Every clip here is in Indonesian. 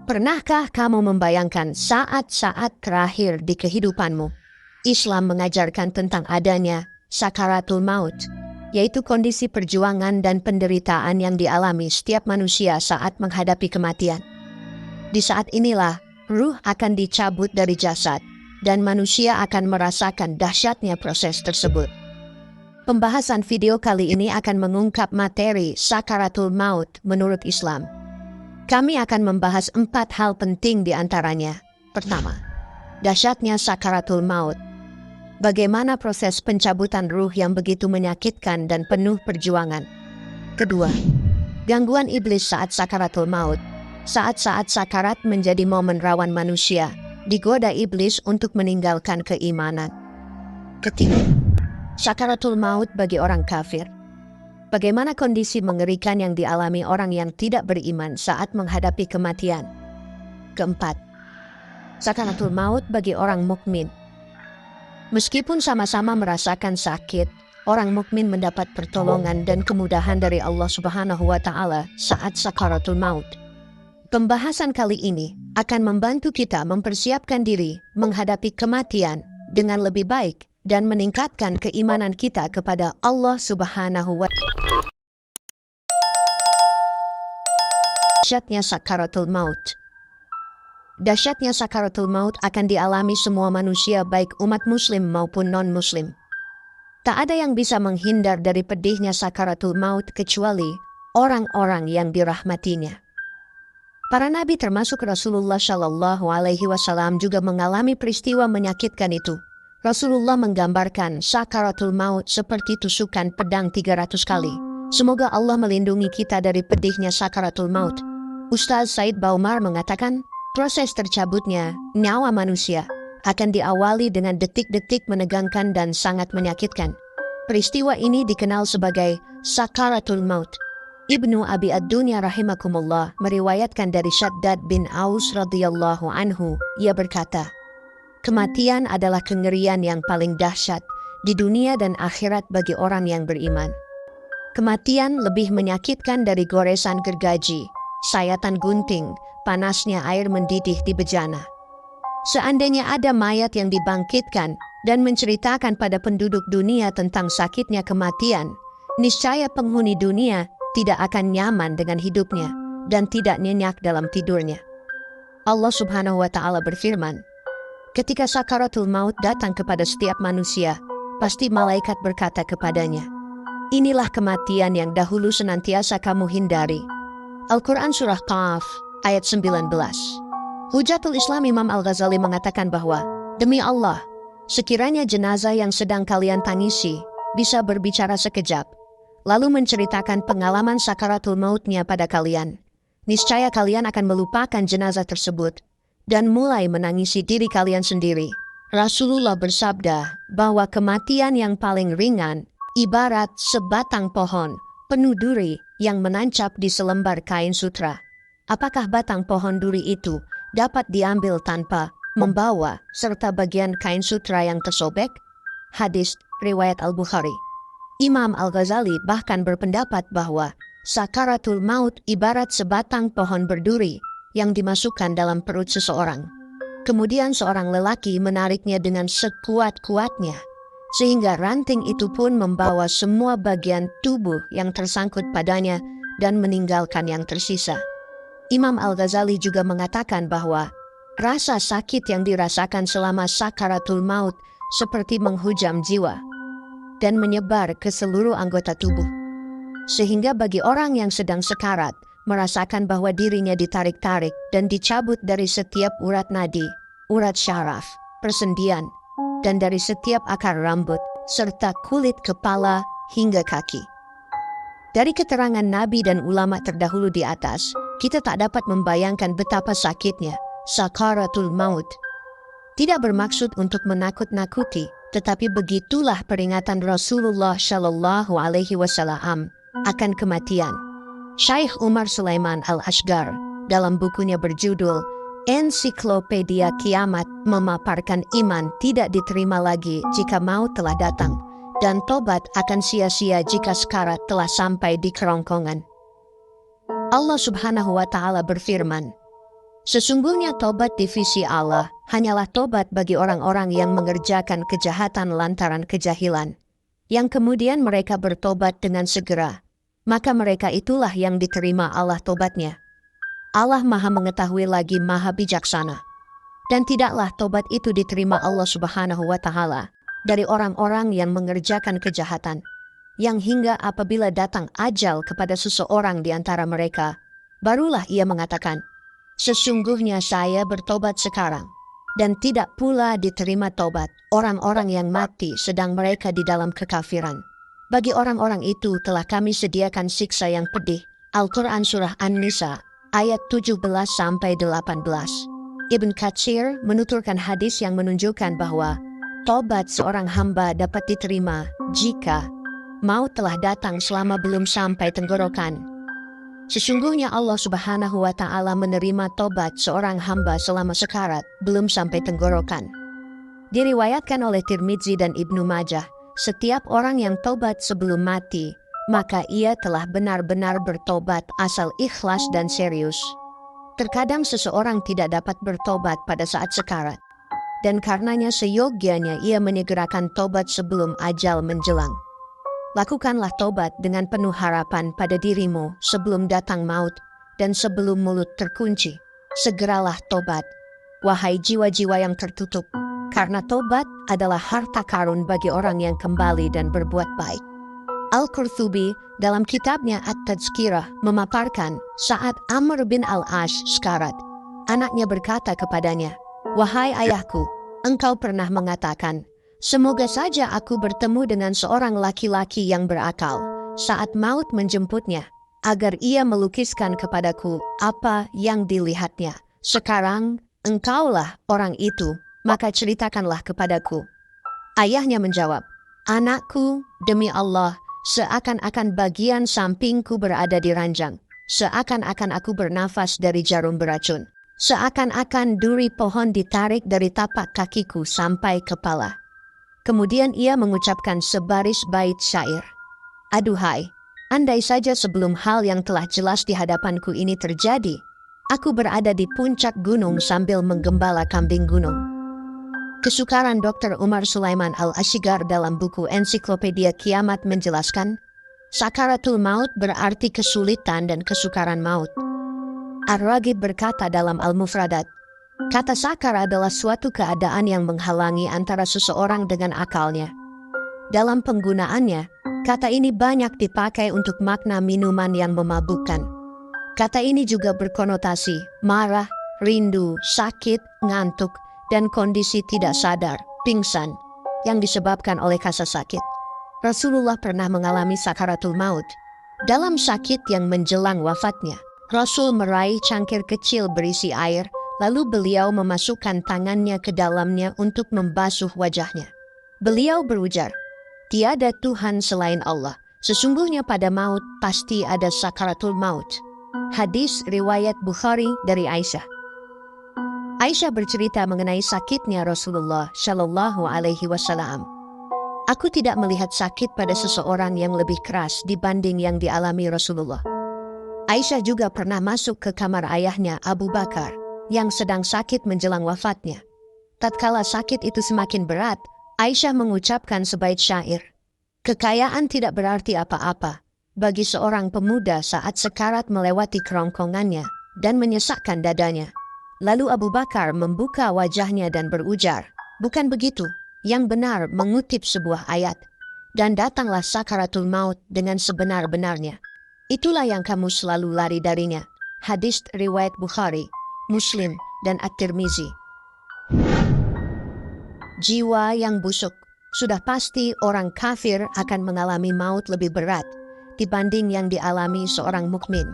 Pernahkah kamu membayangkan saat-saat terakhir di kehidupanmu? Islam mengajarkan tentang adanya sakaratul maut, yaitu kondisi perjuangan dan penderitaan yang dialami setiap manusia saat menghadapi kematian. Di saat inilah, ruh akan dicabut dari jasad, dan manusia akan merasakan dahsyatnya proses tersebut. Pembahasan video kali ini akan mengungkap materi sakaratul maut menurut Islam. Kami akan membahas 4 hal penting di antaranya. Pertama, dahsyatnya sakaratul maut. Bagaimana proses pencabutan ruh yang begitu menyakitkan dan penuh perjuangan. Kedua, gangguan iblis saat sakaratul maut. Saat-saat sakarat menjadi momen rawan manusia, digoda iblis untuk meninggalkan keimanan. Ketiga, sakaratul maut bagi orang kafir. Bagaimana kondisi mengerikan yang dialami orang yang tidak beriman saat menghadapi kematian. Keempat, sakaratul maut bagi orang mukmin. Meskipun sama-sama merasakan sakit, orang mukmin mendapat pertolongan dan kemudahan dari Allah Subhanahu wa Ta'ala saat sakaratul maut. Pembahasan kali ini akan membantu kita mempersiapkan diri menghadapi kematian dengan lebih baik dan meningkatkan keimanan kita kepada Allah Subhanahu wa Ta'ala. Dahsyatnya sakaratul maut. Dahsyatnya sakaratul maut akan dialami semua manusia baik umat muslim maupun non-muslim. Tak ada yang bisa menghindar dari pedihnya sakaratul maut kecuali orang-orang yang dirahmatinya. Para nabi termasuk Rasulullah Shallallahu Alaihi Wasallam juga mengalami peristiwa menyakitkan itu. Rasulullah menggambarkan sakaratul maut seperti tusukan pedang 300 kali. Semoga Allah melindungi kita dari pedihnya sakaratul maut. Ustaz Said Baumar mengatakan, proses tercabutnya nyawa manusia akan diawali dengan detik-detik menegangkan dan sangat menyakitkan. Peristiwa ini dikenal sebagai sakaratul maut. Ibnu Abi Ad-Dunya rahimakumullah meriwayatkan dari Syaddad bin Aus radhiyallahu anhu, ia berkata, kematian adalah kengerian yang paling dahsyat di dunia dan akhirat bagi orang yang beriman. Kematian lebih menyakitkan dari goresan gergaji, sayatan gunting, panasnya air mendidih di bejana. Seandainya ada mayat yang dibangkitkan dan menceritakan pada penduduk dunia tentang sakitnya kematian, niscaya penghuni dunia tidak akan nyaman dengan hidupnya dan tidak nyenyak dalam tidurnya. Allah Subhanahu wa Ta'ala berfirman, ketika sakaratul maut datang kepada setiap manusia, pasti malaikat berkata kepadanya, inilah kematian yang dahulu senantiasa kamu hindari. Al-Quran Surah Qaf, ayat 19. Hujatul Islam Imam Al-Ghazali mengatakan bahwa, demi Allah, sekiranya jenazah yang sedang kalian tangisi bisa berbicara sekejap, lalu menceritakan pengalaman sakaratul mautnya pada kalian, niscaya kalian akan melupakan jenazah tersebut dan mulai menangisi diri kalian sendiri. Rasulullah bersabda bahwa kematian yang paling ringan ibarat sebatang pohon penuh duri yang menancap di selembar kain sutra. Apakah batang pohon duri itu dapat diambil tanpa membawa serta bagian kain sutra yang tersobek? Hadis riwayat Al-Bukhari. Imam Al-Ghazali bahkan berpendapat bahwa sakaratul maut ibarat sebatang pohon berduri yang dimasukkan dalam perut seseorang. Kemudian seorang lelaki menariknya dengan sekuat-kuatnya, sehingga ranting itu pun membawa semua bagian tubuh yang tersangkut padanya dan meninggalkan yang tersisa. Imam Al-Ghazali juga mengatakan bahwa rasa sakit yang dirasakan selama sakaratul maut seperti menghujam jiwa dan menyebar ke seluruh anggota tubuh. Sehingga bagi orang yang sedang sekarat, merasakan bahwa dirinya ditarik-tarik dan dicabut dari setiap urat nadi, urat syaraf, persendian, dan dari setiap akar rambut, serta kulit kepala hingga kaki. Dari keterangan Nabi dan ulama terdahulu di atas, kita tak dapat membayangkan betapa sakitnya sakaratul maut. Tidak bermaksud untuk menakut-nakuti, tetapi begitulah peringatan Rasulullah Shallallahu Alaihi Wasallam akan kematian. Syekh Umar Sulaiman Al-Ashgar dalam bukunya berjudul Ensiklopedia Kiamat memaparkan iman tidak diterima lagi jika maut telah datang, dan tobat akan sia-sia jika sekarat telah sampai di kerongkongan. Allah Subhanahu wa Ta'ala berfirman, Sesungguhnya tobat di sisi Allah hanyalah tobat bagi orang-orang yang mengerjakan kejahatan lantaran kejahilan, yang kemudian mereka bertobat dengan segera. Maka mereka itulah yang diterima Allah tobatnya. Allah Maha Mengetahui lagi Maha Bijaksana. Dan tidaklah tobat itu diterima Allah Subhanahu wa Ta'ala dari orang-orang yang mengerjakan kejahatan, yang hingga apabila datang ajal kepada seseorang di antara mereka, barulah ia mengatakan, "Sesungguhnya saya bertobat sekarang." Dan tidak pula diterima tobat orang-orang yang mati sedang mereka di dalam kekafiran. Bagi orang-orang itu telah kami sediakan siksa yang pedih. Al-Quran Surah An-Nisa ayat 17-18. Ibn Katsir menuturkan hadis yang menunjukkan bahwa tobat seorang hamba dapat diterima jika maut telah datang selama belum sampai tenggorokan. Sesungguhnya Allah Subhanahu wa Ta'ala menerima tobat seorang hamba selama sekarat belum sampai tenggorokan. Diriwayatkan oleh Tirmidzi dan Ibnu Majah, setiap orang yang tobat sebelum mati, maka ia telah benar-benar bertobat asal ikhlas dan serius. Terkadang seseorang tidak dapat bertobat pada saat sekarat, dan karenanya seyogianya ia menyegerakan tobat sebelum ajal menjelang. Lakukanlah tobat dengan penuh harapan pada dirimu sebelum datang maut dan sebelum mulut terkunci. Segeralah tobat, wahai jiwa-jiwa yang tertutup, karena tobat adalah harta karun bagi orang yang kembali dan berbuat baik. Al-Qurtubi dalam kitabnya At-Tazkirah memaparkan saat Amr bin Al-Ash sekarat, anaknya berkata kepadanya, "Wahai ayahku, engkau pernah mengatakan, semoga saja aku bertemu dengan seorang laki-laki yang berakal saat maut menjemputnya, agar ia melukiskan kepadaku apa yang dilihatnya. Sekarang engkaulah orang itu, maka ceritakanlah kepadaku." Ayahnya menjawab, "Anakku, demi Allah, seakan-akan bagian sampingku berada di ranjang, seakan-akan aku bernafas dari jarum beracun, seakan-akan duri pohon ditarik dari tapak kakiku sampai kepala." Kemudian ia mengucapkan sebaris bait syair. "Aduhai, andai saja sebelum hal yang telah jelas di hadapanku ini terjadi, aku berada di puncak gunung sambil menggembala kambing gunung." Kesukaran Dr. Umar Sulaiman Al-Ashigar dalam buku Ensiklopedia Kiamat menjelaskan, sakaratul maut berarti kesulitan dan kesukaran maut. Ar-Raghib berkata dalam Al-Mufradat, kata sakar adalah suatu keadaan yang menghalangi antara seseorang dengan akalnya. Dalam penggunaannya, kata ini banyak dipakai untuk makna minuman yang memabukkan. Kata ini juga berkonotasi marah, rindu, sakit, ngantuk, dan kondisi tidak sadar, pingsan, yang disebabkan oleh rasa sakit. Rasulullah pernah mengalami sakaratul maut. Dalam sakit yang menjelang wafatnya, Rasul meraih cangkir kecil berisi air, lalu beliau memasukkan tangannya ke dalamnya untuk membasuh wajahnya. Beliau berujar, "Tiada Tuhan selain Allah. Sesungguhnya pada maut pasti ada sakaratul maut." Hadis riwayat Bukhari dari Aisyah. Aisyah bercerita mengenai sakitnya Rasulullah Shallallahu Alaihi Wasallam. "Aku tidak melihat sakit pada seseorang yang lebih keras dibanding yang dialami Rasulullah." Aisyah juga pernah masuk ke kamar ayahnya Abu Bakar yang sedang sakit menjelang wafatnya. Tatkala sakit itu semakin berat, Aisyah mengucapkan sebait syair, "Kekayaan tidak berarti apa-apa bagi seorang pemuda saat sekarat melewati kerongkongannya dan menyesakkan dadanya." Lalu Abu Bakar membuka wajahnya dan berujar, "Bukan begitu, yang benar mengutip sebuah ayat, dan datanglah sakaratul maut dengan sebenar-benarnya. Itulah yang kamu selalu lari darinya." Hadis riwayat Bukhari, Muslim, dan At-Tirmizi. Jiwa yang busuk. Sudah pasti orang kafir akan mengalami maut lebih berat dibanding yang dialami seorang mukmin.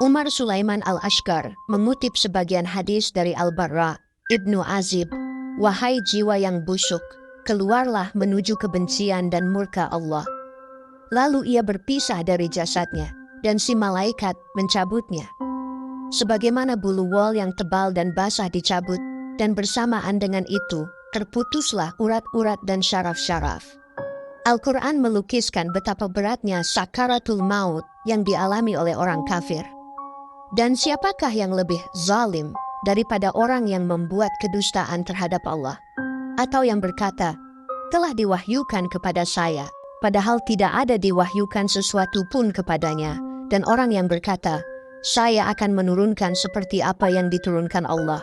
Umar Sulaiman Al-Ashgar mengutip sebagian hadis dari Al-Barra Ibnu Azib, "Wahai jiwa yang busuk, keluarlah menuju kebencian dan murka Allah." Lalu ia berpisah dari jasadnya, dan si malaikat mencabutnya. Sebagaimana bulu wol yang tebal dan basah dicabut, dan bersamaan dengan itu, terputuslah urat-urat dan syaraf-syaraf. Al-Quran melukiskan betapa beratnya sakaratul maut yang dialami oleh orang kafir. Dan siapakah yang lebih zalim daripada orang yang membuat kedustaan terhadap Allah, atau yang berkata, telah diwahyukan kepada saya, padahal tidak ada diwahyukan sesuatu pun kepadanya, dan orang yang berkata, saya akan menurunkan seperti apa yang diturunkan Allah.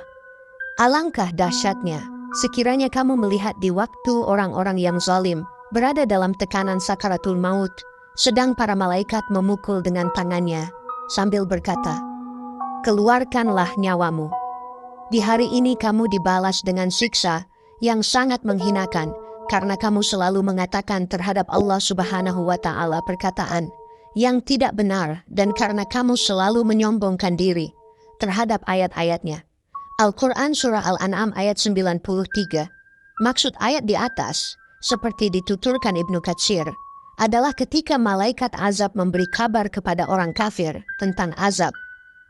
Alangkah dahsyatnya, sekiranya kamu melihat di waktu orang-orang yang zalim berada dalam tekanan sakaratul maut, sedang para malaikat memukul dengan tangannya, sambil berkata, keluarkanlah nyawamu. Di hari ini kamu dibalas dengan siksa yang sangat menghinakan, karena kamu selalu mengatakan terhadap Allah Subhanahu wa Ta'ala perkataan yang tidak benar, dan karena kamu selalu menyombongkan diri terhadap ayat-ayatnya. Al-Quran Surah Al-An'am ayat 93. Maksud ayat di atas, seperti dituturkan Ibnu Katsir, adalah ketika malaikat azab memberi kabar kepada orang kafir tentang azab,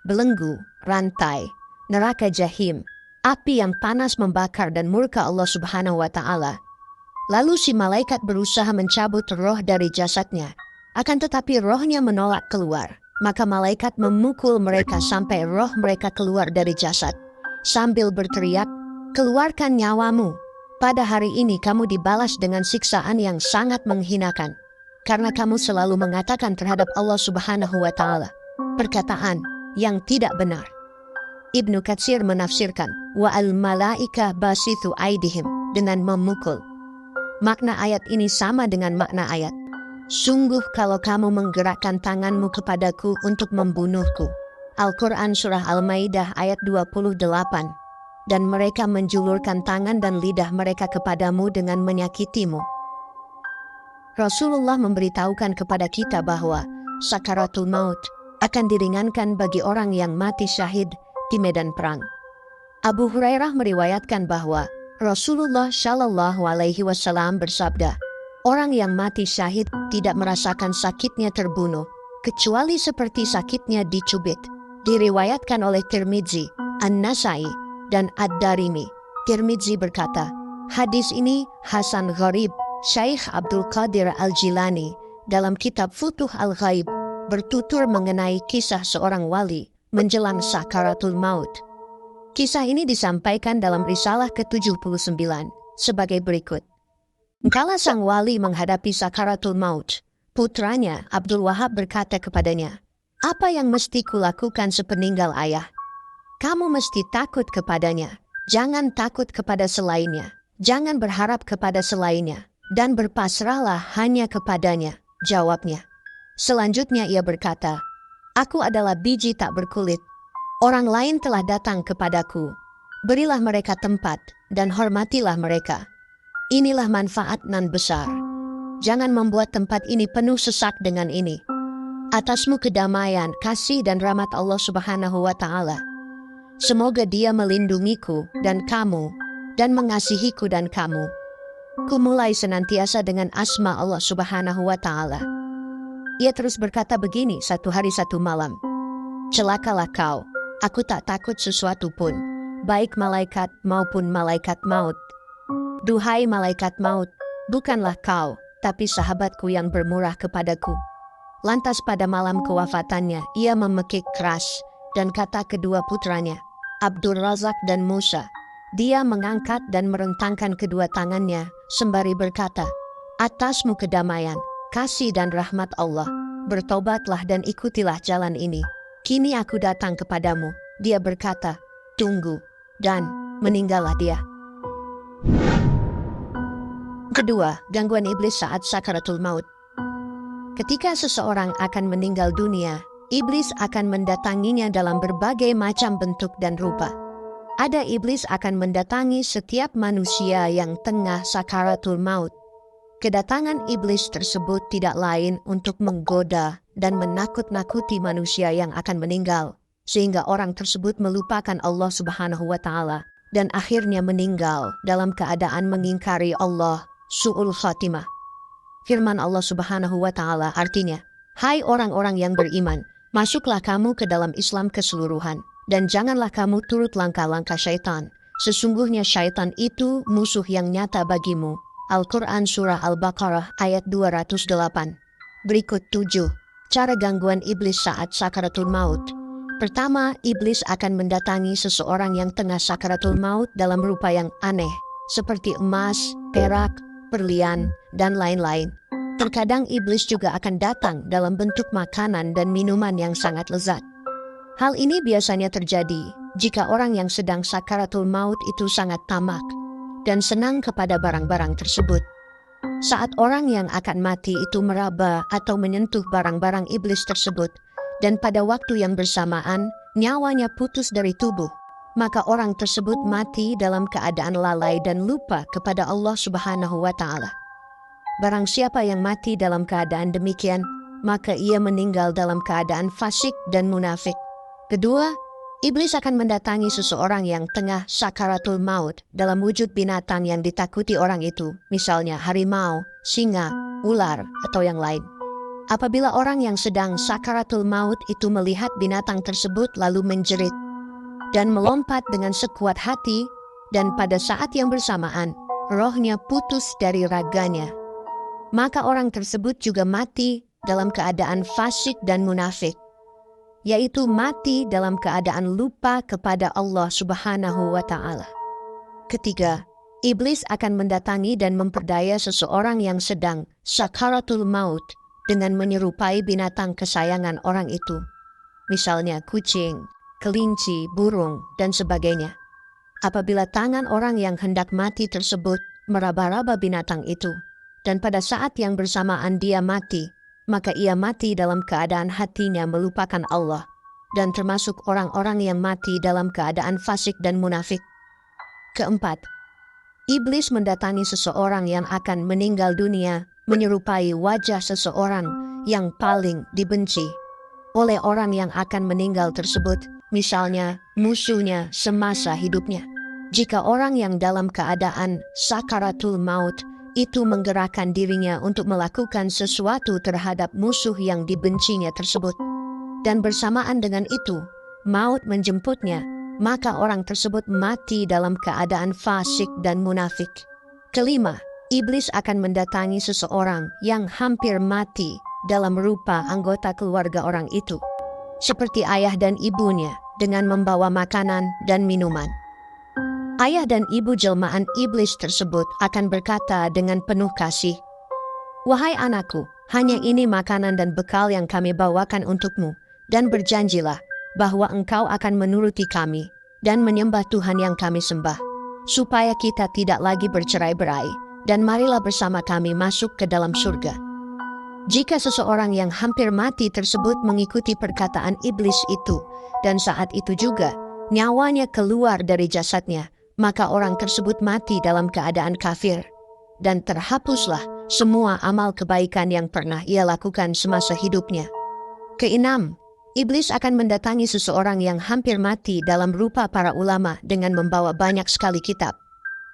belenggu, rantai, neraka jahim, api yang panas membakar dan murka Allah Subhanahu wa Ta'ala. Lalu si malaikat berusaha mencabut roh dari jasadnya, akan tetapi rohnya menolak keluar. Maka malaikat memukul mereka sampai roh mereka keluar dari jasad, sambil berteriak, keluarkan nyawamu. Pada hari ini kamu dibalas dengan siksaan yang sangat menghinakan, karena kamu selalu mengatakan terhadap Allah Subhanahu wa Ta'ala perkataan yang tidak benar. Ibnu Katsir menafsirkan, wa al-malaika basithu aidihim, dengan memukul. Makna ayat ini sama dengan makna ayat, sungguh kalau kamu menggerakkan tanganmu kepadaku untuk membunuhku. Al-Quran Surah Al-Maidah ayat 28. Dan mereka menjulurkan tangan dan lidah mereka kepadamu dengan menyakitimu. Rasulullah memberitahukan kepada kita bahwa sakaratul maut akan diringankan bagi orang yang mati syahid di medan perang. Abu Hurairah meriwayatkan bahwa Rasulullah Shallallahu Alaihi Wasallam bersabda, orang yang mati syahid tidak merasakan sakitnya terbunuh, kecuali seperti sakitnya dicubit. Diriwayatkan oleh Tirmidzi, An-Nasai, dan Ad-Darimi. Tirmidzi berkata, hadis ini Hasan Gharib. Syekh Abdul Qadir Al-Jilani dalam kitab Futuh Al-Ghaib bertutur mengenai kisah seorang wali menjelang sakaratul maut. Kisah ini disampaikan dalam risalah ke-79 sebagai berikut. Kala sang wali menghadapi sakaratul maut, putranya Abdul Wahab berkata kepadanya, apa yang mesti kulakukan sepeninggal ayah? Kamu mesti takut kepadanya, jangan takut kepada selainnya, jangan berharap kepada selainnya, dan berpasrahlah hanya kepadanya, jawabnya. Selanjutnya ia berkata, aku adalah biji tak berkulit. Orang lain telah datang kepadaku. Berilah mereka tempat, dan hormatilah mereka. Inilah manfaat nan besar. Jangan membuat tempat ini penuh sesak dengan ini. Atasmu kedamaian, kasih dan rahmat Allah Subhanahu wa Ta'ala. Semoga Dia melindungiku dan kamu, dan mengasihiku dan kamu. Kumulai senantiasa dengan asma Allah Subhanahu wa Ta'ala. Ia terus berkata begini satu hari satu malam. Celakalah kau, aku tak takut sesuatu pun, baik malaikat maupun malaikat maut. Duhai malaikat maut, bukanlah kau, tapi sahabatku yang bermurah kepadaku. Lantas pada malam kewafatannya, ia memekik keras, dan kata kedua putranya, Abdul Razak dan Musa, dia mengangkat dan merentangkan kedua tangannya, sembari berkata, atasmu kedamaian, kasih dan rahmat Allah, bertobatlah dan ikutilah jalan ini. Kini aku datang kepadamu. Dia berkata, tunggu, dan meninggallah dia. Kedua, gangguan iblis saat sakaratul maut. Ketika seseorang akan meninggal dunia, iblis akan mendatanginya dalam berbagai macam bentuk dan rupa. Ada iblis akan mendatangi setiap manusia yang tengah sakaratul maut. Kedatangan iblis tersebut tidak lain untuk menggoda dan menakut-nakuti manusia yang akan meninggal, sehingga orang tersebut melupakan Allah Subhanahu wa Ta'ala dan akhirnya meninggal dalam keadaan mengingkari Allah, su'ul khatimah. Firman Allah Subhanahu wa Ta'ala artinya, hai orang-orang yang beriman, masuklah kamu ke dalam Islam keseluruhan, dan janganlah kamu turut langkah-langkah syaitan. Sesungguhnya syaitan itu musuh yang nyata bagimu. Al-Quran Surah Al-Baqarah ayat 208. Berikut 7. Cara gangguan iblis saat sakaratul maut. Pertama, iblis akan mendatangi seseorang yang tengah sakaratul maut dalam rupa yang aneh, seperti emas, perak, berlian, dan lain-lain. Terkadang iblis juga akan datang dalam bentuk makanan dan minuman yang sangat lezat. Hal ini biasanya terjadi jika orang yang sedang sakaratul maut itu sangat tamak dan senang kepada barang-barang tersebut. Saat orang yang akan mati itu meraba atau menyentuh barang-barang iblis tersebut, dan pada waktu yang bersamaan, nyawanya putus dari tubuh, maka orang tersebut mati dalam keadaan lalai dan lupa kepada Allah Subhanahu wa Ta'ala. Barang siapa yang mati dalam keadaan demikian, maka ia meninggal dalam keadaan fasik dan munafik. Kedua, iblis akan mendatangi seseorang yang tengah sakaratul maut dalam wujud binatang yang ditakuti orang itu, misalnya harimau, singa, ular, atau yang lain. Apabila orang yang sedang sakaratul maut itu melihat binatang tersebut lalu menjerit dan melompat dengan sekuat hati, dan pada saat yang bersamaan rohnya putus dari raganya, maka orang tersebut juga mati dalam keadaan fasik dan munafik, yaitu mati dalam keadaan lupa kepada Allah Subhanahu wa Ta'ala. Ketiga, iblis akan mendatangi dan memperdaya seseorang yang sedang sakaratul maut dengan menyerupai binatang kesayangan orang itu, misalnya kucing, kelinci, burung, dan sebagainya. Apabila tangan orang yang hendak mati tersebut meraba-raba binatang itu, dan pada saat yang bersamaan dia mati, maka ia mati dalam keadaan hatinya melupakan Allah, dan termasuk orang-orang yang mati dalam keadaan fasik dan munafik. Keempat, iblis mendatangi seseorang yang akan meninggal dunia menyerupai wajah seseorang yang paling dibenci oleh orang yang akan meninggal tersebut, misalnya musuhnya semasa hidupnya. Jika orang yang dalam keadaan sakaratul maut itu menggerakkan dirinya untuk melakukan sesuatu terhadap musuh yang dibencinya tersebut, dan bersamaan dengan itu maut menjemputnya, maka orang tersebut mati dalam keadaan fasik dan munafik. Kelima, iblis akan mendatangi seseorang yang hampir mati dalam rupa anggota keluarga orang itu, seperti ayah dan ibunya, dengan membawa makanan dan minuman. Ayah dan ibu jelmaan iblis tersebut akan berkata dengan penuh kasih, "Wahai anakku, hanya ini makanan dan bekal yang kami bawakan untukmu, dan berjanjilah bahwa engkau akan menuruti kami dan menyembah Tuhan yang kami sembah, supaya kita tidak lagi bercerai-berai, dan marilah bersama kami masuk ke dalam surga." Jika seseorang yang hampir mati tersebut mengikuti perkataan iblis itu, dan saat itu juga nyawanya keluar dari jasadnya, maka orang tersebut mati dalam keadaan kafir, dan terhapuslah semua amal kebaikan yang pernah ia lakukan semasa hidupnya. Keenam, iblis akan mendatangi seseorang yang hampir mati dalam rupa para ulama dengan membawa banyak sekali kitab.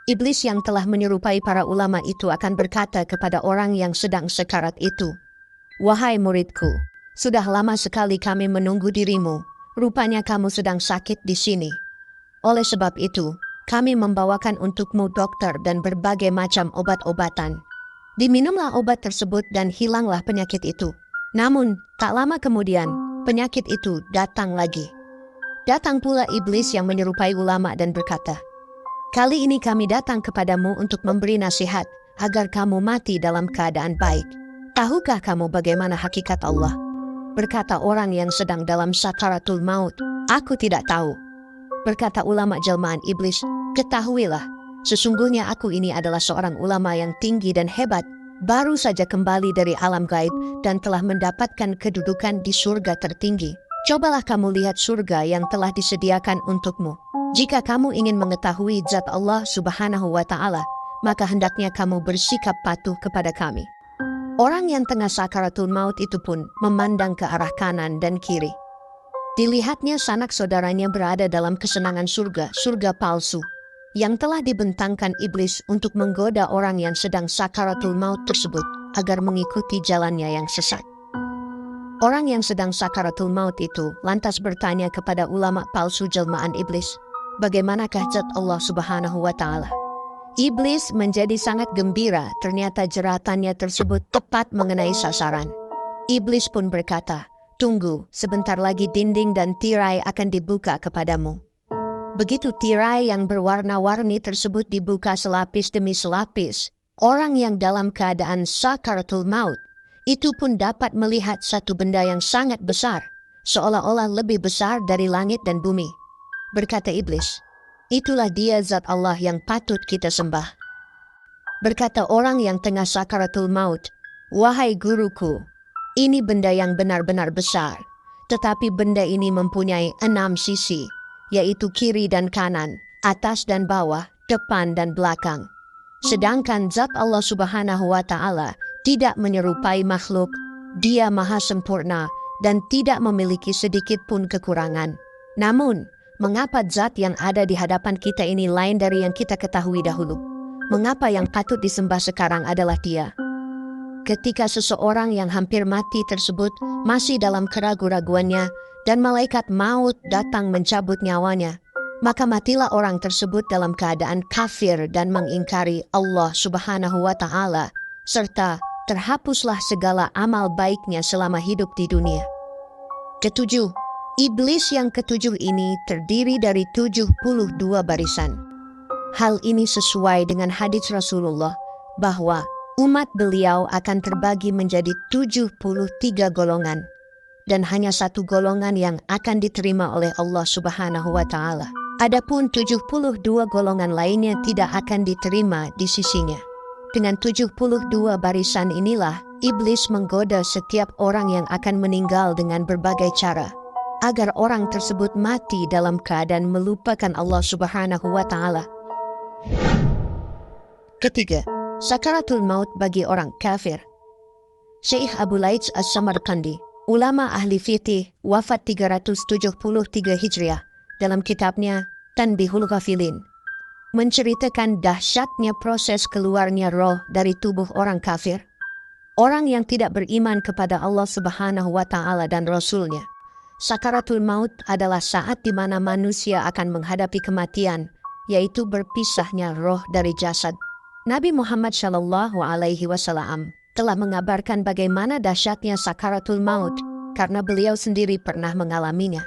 Iblis yang telah menyerupai para ulama itu akan berkata kepada orang yang sedang sekarat itu, "Wahai muridku, sudah lama sekali kami menunggu dirimu, rupanya kamu sedang sakit di sini. Oleh sebab itu, kami membawakan untukmu dokter dan berbagai macam obat-obatan. Diminumlah obat tersebut dan hilanglah penyakit itu." Namun, tak lama kemudian, penyakit itu datang lagi. Datang pula iblis yang menyerupai ulama dan berkata, "Kali ini kami datang kepadamu untuk memberi nasihat agar kamu mati dalam keadaan baik. Tahukah kamu bagaimana hakikat Allah?" Berkata orang yang sedang dalam sakaratul maut, "Aku tidak tahu." Berkata ulama jelmaan iblis, "Ketahuilah, sesungguhnya aku ini adalah seorang ulama yang tinggi dan hebat, baru saja kembali dari alam gaib dan telah mendapatkan kedudukan di surga tertinggi. Cobalah kamu lihat surga yang telah disediakan untukmu. Jika kamu ingin mengetahui zat Allah Subhanahu wa Ta'ala, maka hendaknya kamu bersikap patuh kepada kami." Orang yang tengah sakaratul maut itu pun memandang ke arah kanan dan kiri. Dilihatnya sanak saudaranya berada dalam kesenangan surga, surga palsu, yang telah dibentangkan iblis untuk menggoda orang yang sedang sakaratul maut tersebut agar mengikuti jalannya yang sesat. Orang yang sedang sakaratul maut itu lantas bertanya kepada ulama palsu jelmaan iblis, "Bagaimanakah zat Allah Subhanahu wa Ta'ala?" Iblis menjadi sangat gembira, ternyata jeratannya tersebut tepat mengenai sasaran. Iblis pun berkata, Tunggu, sebentar lagi dinding dan tirai akan dibuka kepadamu. Begitu tirai yang berwarna-warni tersebut dibuka selapis demi selapis, orang yang dalam keadaan sakaratul maut itu pun dapat melihat satu benda yang sangat besar, seolah-olah lebih besar dari langit dan bumi. Berkata iblis, itulah dia zat Allah yang patut kita sembah. Berkata orang yang tengah sakaratul maut, wahai guruku, ini benda yang benar-benar besar, tetapi benda ini mempunyai 6 sisi, yaitu kiri dan kanan, atas dan bawah, depan dan belakang. Sedangkan zat Allah Subhanahu wa Ta'ala tidak menyerupai makhluk, dia maha sempurna dan tidak memiliki sedikit pun kekurangan. Namun, mengapa zat yang ada di hadapan kita ini lain dari yang kita ketahui dahulu? Mengapa yang patut disembah sekarang adalah dia? Ketika seseorang yang hampir mati tersebut masih dalam keraguan-raguannya dan malaikat maut datang mencabut nyawanya, maka matilah orang tersebut dalam keadaan kafir dan mengingkari Allah Subhanahu wa Ta'ala, serta terhapuslah segala amal baiknya selama hidup di dunia. Ketujuh, iblis yang ketujuh ini terdiri dari 72 barisan. Hal ini sesuai dengan hadis Rasulullah bahwa umat beliau akan terbagi menjadi 73 golongan dan hanya satu golongan yang akan diterima oleh Allah Subhanahu wa Ta'ala. Adapun 72 golongan lainnya tidak akan diterima di sisinya. Dengan 72 barisan inilah iblis menggoda setiap orang yang akan meninggal dengan berbagai cara agar orang tersebut mati dalam keadaan melupakan Allah Subhanahu wa Ta'ala. Ketiga, sakaratul maut bagi orang kafir. Syekh Abu Laits As-Samarqandi, ulama ahli fiqih, wafat 373 Hijriah, dalam kitabnya Tanbihul Ghafilin, menceritakan dahsyatnya proses keluarnya roh dari tubuh orang kafir, orang yang tidak beriman kepada Allah Subhanahu wa Ta'ala dan Rasul-Nya. Sakaratul maut adalah saat di mana manusia akan menghadapi kematian, yaitu berpisahnya roh dari jasad. Nabi Muhammad Shallallahu Alaihi Wasallam telah mengabarkan bagaimana dahsyatnya sakaratul maut karena beliau sendiri pernah mengalaminya.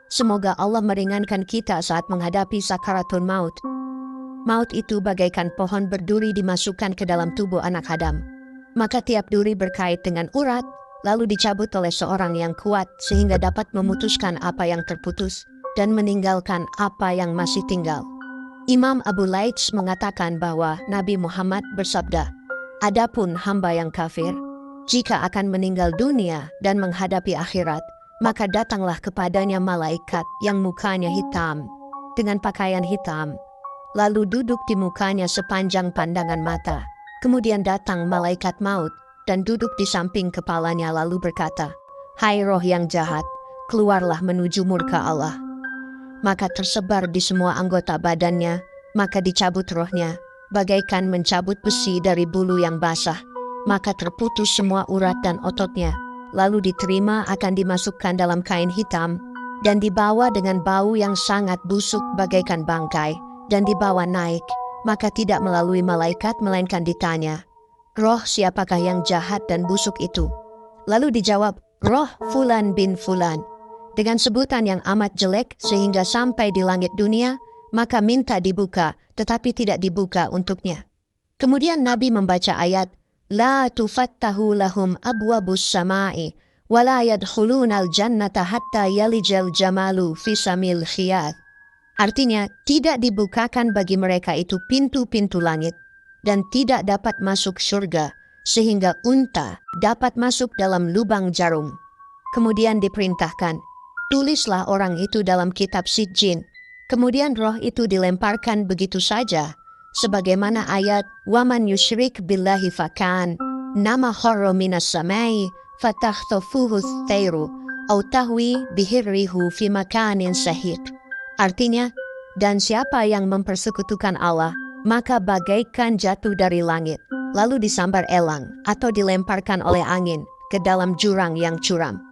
Semoga Allah meringankan kita saat menghadapi sakaratul maut. Maut itu bagaikan pohon berduri dimasukkan ke dalam tubuh anak Adam. Maka tiap duri berkait dengan urat, lalu dicabut oleh seorang yang kuat sehingga dapat memutuskan apa yang terputus dan meninggalkan apa yang masih tinggal. Imam Abu Laits mengatakan bahwa Nabi Muhammad bersabda, adapun hamba yang kafir, jika akan meninggal dunia dan menghadapi akhirat, maka datanglah kepadanya malaikat yang mukanya hitam, dengan pakaian hitam, lalu duduk di mukanya sepanjang pandangan mata. Kemudian datang malaikat maut dan duduk di samping kepalanya lalu berkata, hai roh yang jahat, keluarlah menuju murka Allah. Maka tersebar di semua anggota badannya, maka dicabut rohnya, bagaikan mencabut besi dari bulu yang basah, maka terputus semua urat dan ototnya, lalu diterima akan dimasukkan dalam kain hitam, dan dibawa dengan bau yang sangat busuk bagaikan bangkai, dan dibawa naik, maka tidak melalui malaikat melainkan ditanya, roh siapakah yang jahat dan busuk itu? Lalu dijawab, roh Fulan bin Fulan, dengan sebutan yang amat jelek sehingga sampai di langit dunia, maka minta dibuka, tetapi tidak dibuka untuknya. Kemudian Nabi membaca ayat, La tufattahu lahum abwabus sama'i, wa la yadkhulunal jannata hatta yalijal jamalu fisamil khiyat. Artinya, tidak dibukakan bagi mereka itu pintu-pintu langit, dan tidak dapat masuk surga, sehingga unta dapat masuk dalam lubang jarum. Kemudian diperintahkan, tulislah orang itu dalam kitab Sijjin. Kemudian roh itu dilemparkan begitu saja, sebagaimana ayat waman yusyrik billahi fakan nama kharra minas samai fatakhtafuhu tsairu au tahwi bihirrihu fi makanin sahih. Artinya, dan siapa yang mempersekutukan Allah, maka bagaikan jatuh dari langit, lalu disambar elang atau dilemparkan oleh angin ke dalam jurang yang curam.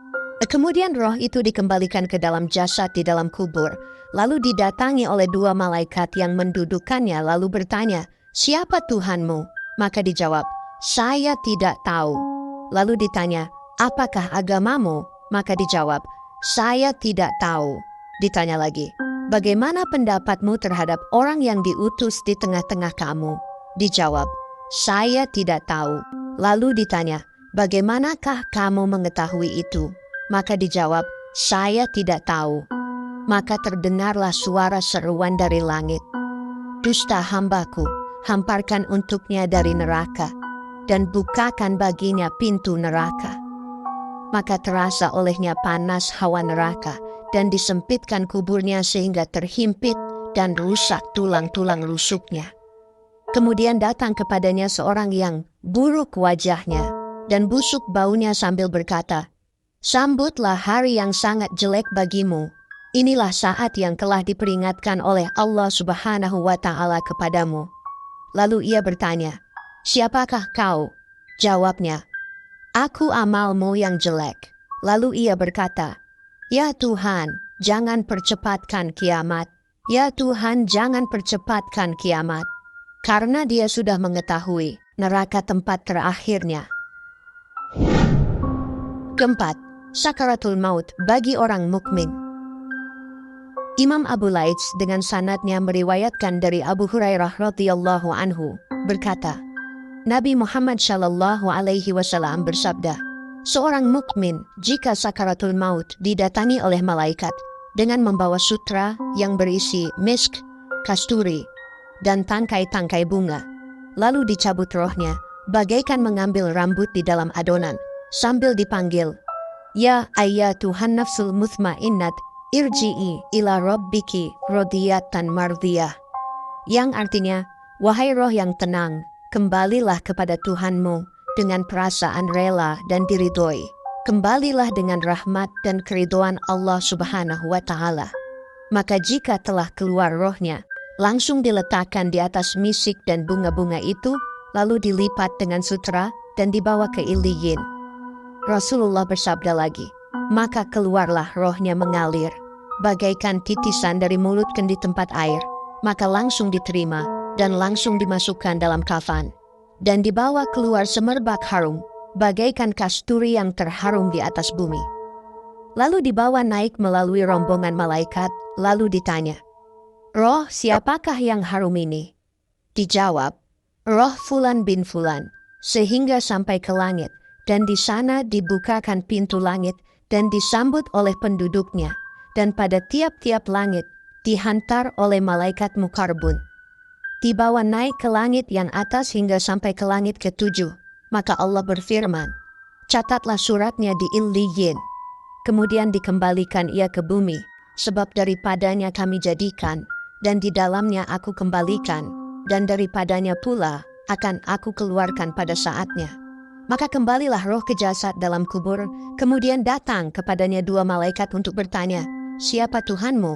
Kemudian roh itu dikembalikan ke dalam jasad di dalam kubur, lalu didatangi oleh dua malaikat yang mendudukkannya lalu bertanya, siapa Tuhanmu? Maka dijawab, saya tidak tahu. Lalu ditanya, apakah agamamu? Maka dijawab, "Saya tidak tahu." Ditanya lagi, "Bagaimana pendapatmu terhadap orang yang diutus di tengah-tengah kamu?" Dijawab, "Saya tidak tahu." Lalu ditanya, "Bagaimanakah kamu mengetahui itu?" Maka dijawab, "Saya tidak tahu." Maka terdengarlah suara seruan dari langit, "Dusta hambaku, hamparkan untuknya dari neraka, dan bukakan baginya pintu neraka." Maka terasa olehnya panas hawa neraka, dan disempitkan kuburnya sehingga terhimpit dan rusak tulang-tulang rusuknya. Kemudian datang kepadanya seorang yang buruk wajahnya dan busuk baunya sambil berkata, "Sambutlah hari yang sangat jelek bagimu. Inilah saat yang telah diperingatkan oleh Allah Subhanahu wa Ta'ala kepadamu." Lalu ia bertanya, "Siapakah kau?" Jawabnya, "Aku amalmu yang jelek." Lalu ia berkata, "Ya Tuhan, jangan percepatkan kiamat. Ya Tuhan, jangan percepatkan kiamat." Karena dia sudah mengetahui neraka tempat terakhirnya. Keempat, sakaratul maut bagi orang mukmin. Imam Abu Laits dengan sanadnya meriwayatkan dari Abu Hurairah radhiyallahu anhu berkata, Nabi Muhammad shallallahu alaihi wasallam bersabda, "Seorang mukmin jika sakaratul maut didatangi oleh malaikat dengan membawa sutra yang berisi misk, kasturi, dan tangkai-tangkai bunga, lalu dicabut rohnya, bagaikan mengambil rambut di dalam adonan, sambil dipanggil, 'Ya ayyatuhan nafsul mutmainnat, irji'i ila rabbiki radiyatan mardiyah,' yang artinya, 'Wahai roh yang tenang, kembalilah kepada Tuhanmu dengan perasaan rela dan diridhoi. Kembalilah dengan rahmat dan keridhaan Allah Subhanahu wa Ta'ala.' Maka jika telah keluar rohnya, langsung diletakkan di atas misik dan bunga-bunga itu, lalu dilipat dengan sutra dan dibawa ke Iliyin. Rasulullah bersabda lagi, maka keluarlah rohnya mengalir, bagaikan titisan dari mulut kendi tempat air, maka langsung diterima dan langsung dimasukkan dalam kafan, dan dibawa keluar semerbak harum, bagaikan kasturi yang terharum di atas bumi. Lalu dibawa naik melalui rombongan malaikat, lalu ditanya, "Roh siapakah yang harum ini?" Dijawab, "Roh Fulan bin Fulan," sehingga sampai ke langit, dan di sana dibukakan pintu langit dan disambut oleh penduduknya, dan pada tiap-tiap langit dihantar oleh malaikat Mukarbun. Dibawa naik ke langit yang atas hingga sampai ke langit ke-7, maka Allah berfirman, "Catatlah suratnya di Iliyin." Kemudian dikembalikan ia ke bumi, sebab daripadanya kami jadikan, dan di dalamnya aku kembalikan, dan daripadanya pula akan aku keluarkan pada saatnya. Maka kembalilah roh ke jasad dalam kubur, kemudian datang kepadanya dua malaikat untuk bertanya, "Siapa Tuhanmu?"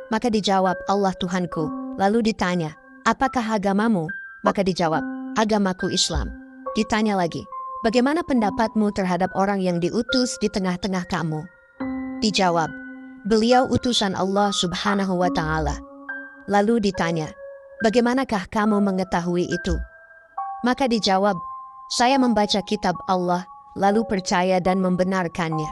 Maka dijawab, "Allah Tuhanku." Lalu ditanya, "Apakah agamamu?" Maka dijawab, "Agamaku Islam." Ditanya lagi, "Bagaimana pendapatmu terhadap orang yang diutus di tengah-tengah kamu?" Dijawab, "Beliau utusan Allah Subhanahu wa Ta'ala." Lalu ditanya, "Bagaimanakah kamu mengetahui itu?" Maka dijawab, "Saya membaca kitab Allah, lalu percaya dan membenarkannya."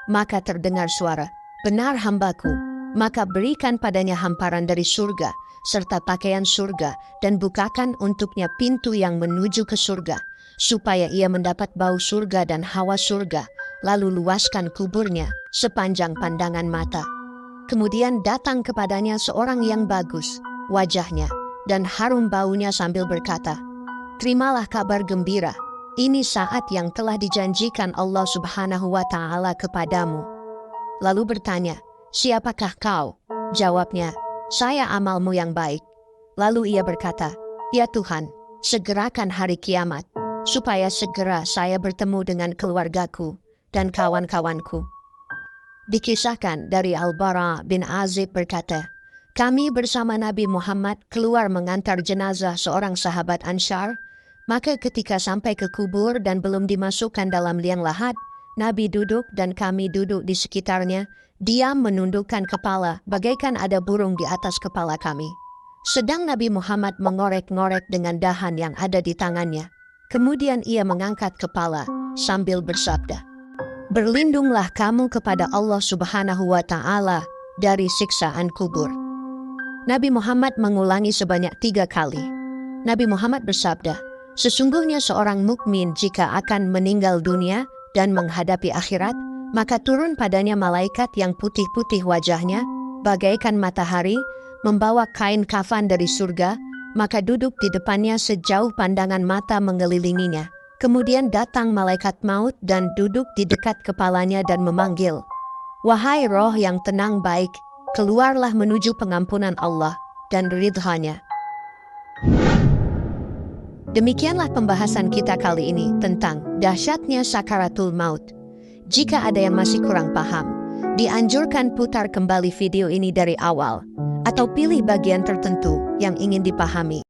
Maka terdengar suara, "Benar hambaku, maka berikan padanya hamparan dari surga, serta pakaian surga, dan bukakan untuknya pintu yang menuju ke surga, supaya ia mendapat bau surga dan hawa surga, lalu luaskan kuburnya sepanjang pandangan mata." Kemudian datang kepadanya seorang yang bagus wajahnya dan harum baunya sambil berkata, "Terimalah kabar gembira, ini saat yang telah dijanjikan Allah Subhanahu wa Ta'ala kepadamu." Lalu bertanya, "Siapakah kau?" Jawabnya, "Saya amalmu yang baik." Lalu ia berkata, "Ya Tuhan, segerakan hari kiamat, supaya segera saya bertemu dengan keluargaku dan kawan-kawanku." Dikisahkan dari Al-Bara bin Azib berkata, "Kami bersama Nabi Muhammad keluar mengantar jenazah seorang sahabat Ansar, maka ketika sampai ke kubur dan belum dimasukkan dalam liang lahat, Nabi duduk dan kami duduk di sekitarnya, diam menundukkan kepala bagaikan ada burung di atas kepala kami. Sedang Nabi Muhammad mengorek-ngorek dengan dahan yang ada di tangannya. Kemudian ia mengangkat kepala sambil bersabda, Berlindunglah kamu kepada Allah Subhanahu wa Ta'ala dari siksaan kubur. Nabi Muhammad mengulangi sebanyak 3 kali. Nabi Muhammad bersabda, sesungguhnya seorang mukmin jika akan meninggal dunia dan menghadapi akhirat, maka turun padanya malaikat yang putih-putih wajahnya, bagaikan matahari, membawa kain kafan dari surga, maka duduk di depannya sejauh pandangan mata mengelilinginya. Kemudian datang malaikat maut dan duduk di dekat kepalanya dan memanggil, wahai roh yang tenang baik, keluarlah menuju pengampunan Allah dan ridha-Nya. Demikianlah pembahasan kita kali ini tentang dahsyatnya sakaratul maut. Jika ada yang masih kurang paham, dianjurkan putar kembali video ini dari awal, atau pilih bagian tertentu yang ingin dipahami.